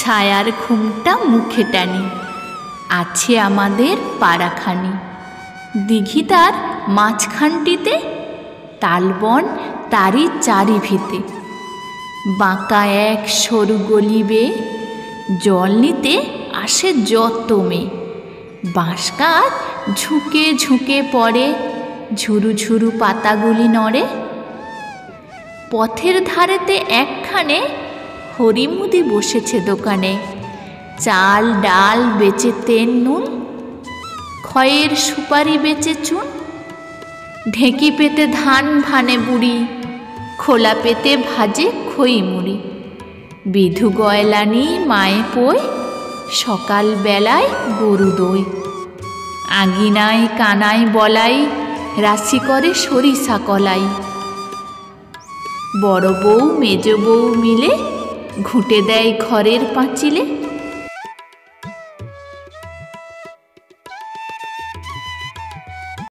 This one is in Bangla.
ছায়ার ঘুমটা মুখে টানি, আছে আমাদের পাড়াখানি। দিঘি তার মাঝখানটিতে, তালবন তারই চারিভিতে। বাঁকা এক সরু গলি বেয়ে জল নিতে আসে যত মেয়ে। বাঁশগাছ ঝুঁকে ঝুঁকে পড়ে, ঝুরু ঝুরু পাতাগুলি নড়ে। পথের ধারেতে একখানে হরিমুদি বসেছে দোকানে। চাল ডাল বেচে তেল নুন, খয়ের সুপারি বেচে চুন। ঢেঁকি পেতে ধান ভানে বুড়ি, খোলা পেতে ভাজে খই মুড়ি। বিধু গয়লানি মায়ে পই, সকাল বেলায় গরু দই। আগিনায় কানায় বলাই, রাশি করে সরিষা কলাই। বড় বউ মেজ বউ মিলে ঘুঁটে দেয় ঘরের পাঁচিলে।